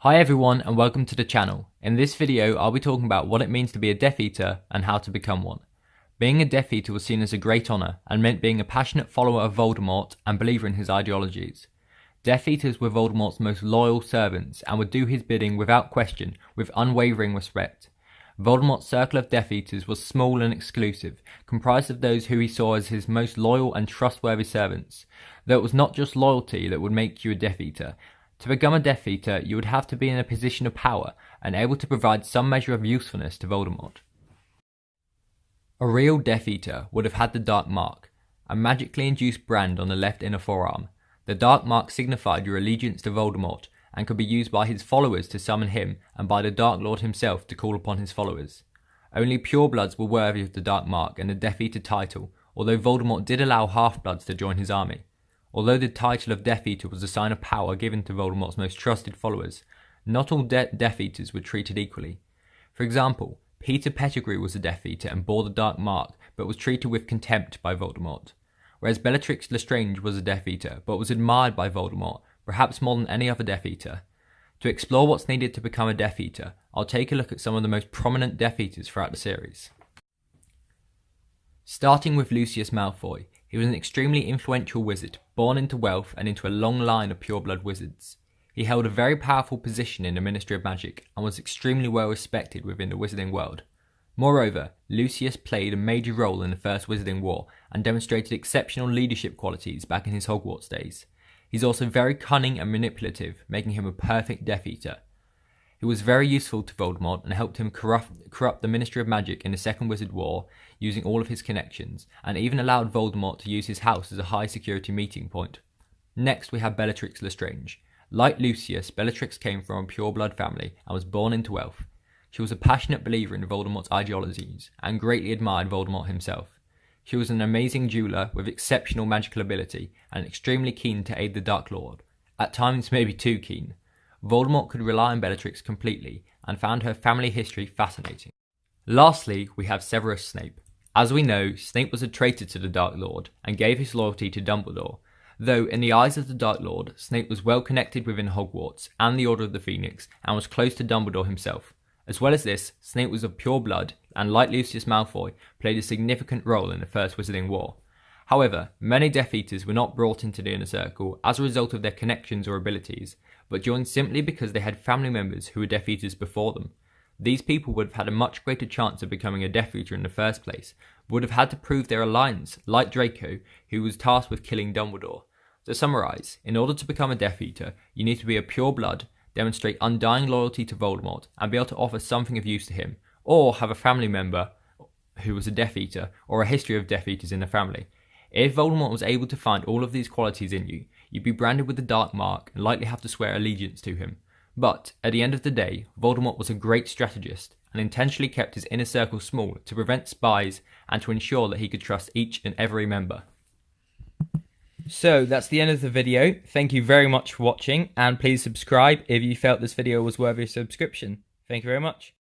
Hi everyone and welcome to the channel. In this video I'll be talking about what it means to be a Death Eater and how to become one. Being a Death Eater was seen as a great honour and meant being a passionate follower of Voldemort and believer in his ideologies. Death Eaters were Voldemort's most loyal servants and would do his bidding without question with unwavering respect. Voldemort's circle of Death Eaters was small and exclusive, comprised of those who he saw as his most loyal and trustworthy servants. Though it was not just loyalty that would make you a Death Eater. To become a Death Eater, you would have to be in a position of power and able to provide some measure of usefulness to Voldemort. A real Death Eater would have had the Dark Mark, a magically induced brand on the left inner forearm. The Dark Mark signified your allegiance to Voldemort and could be used by his followers to summon him and by the Dark Lord himself to call upon his followers. Only purebloods were worthy of the Dark Mark and the Death Eater title, although Voldemort did allow half-bloods to join his army. Although the title of Death Eater was a sign of power given to Voldemort's most trusted followers, not all Death Eaters were treated equally. For example, Peter Pettigrew was a Death Eater and bore the Dark Mark, but was treated with contempt by Voldemort. Whereas Bellatrix Lestrange was a Death Eater, but was admired by Voldemort, perhaps more than any other Death Eater. To explore what's needed to become a Death Eater, I'll take a look at some of the most prominent Death Eaters throughout the series. Starting with Lucius Malfoy, he was an extremely influential wizard, born into wealth and into a long line of pureblood wizards. He held a very powerful position in the Ministry of Magic and was extremely well respected within the wizarding world. Moreover, Lucius played a major role in the First Wizarding War and demonstrated exceptional leadership qualities back in his Hogwarts days. He's also very cunning and manipulative, making him a perfect Death Eater. He was very useful to Voldemort and helped him corrupt the Ministry of Magic in the Second Wizard War using all of his connections, and even allowed Voldemort to use his house as a high security meeting point. Next we have Bellatrix Lestrange. Like Lucius, Bellatrix came from a pureblood family and was born into wealth. She was a passionate believer in Voldemort's ideologies and greatly admired Voldemort himself. She was an amazing jeweler with exceptional magical ability and extremely keen to aid the Dark Lord, at times maybe too keen. Voldemort could rely on Bellatrix completely and found her family history fascinating. Lastly, we have Severus Snape. As we know, Snape was a traitor to the Dark Lord and gave his loyalty to Dumbledore. Though, in the eyes of the Dark Lord, Snape was well connected within Hogwarts and the Order of the Phoenix and was close to Dumbledore himself. As well as this, Snape was of pure blood and, like Lucius Malfoy, played a significant role in the First Wizarding War. However, many Death Eaters were not brought into the Inner Circle as a result of their connections or abilities, but joined simply because they had family members who were Death Eaters before them. These people would have had a much greater chance of becoming a Death Eater in the first place, but would have had to prove their alliance, like Draco, who was tasked with killing Dumbledore. To summarise, in order to become a Death Eater, you need to be a pure blood, demonstrate undying loyalty to Voldemort, and be able to offer something of use to him, or have a family member who was a Death Eater, or a history of Death Eaters in the family. If Voldemort was able to find all of these qualities in you, you'd be branded with the Dark Mark and likely have to swear allegiance to him. But, at the end of the day, Voldemort was a great strategist and intentionally kept his inner circle small to prevent spies and to ensure that he could trust each and every member. So that's the end of the video. Thank you very much for watching, and please subscribe if you felt this video was worthy of subscription. Thank you very much.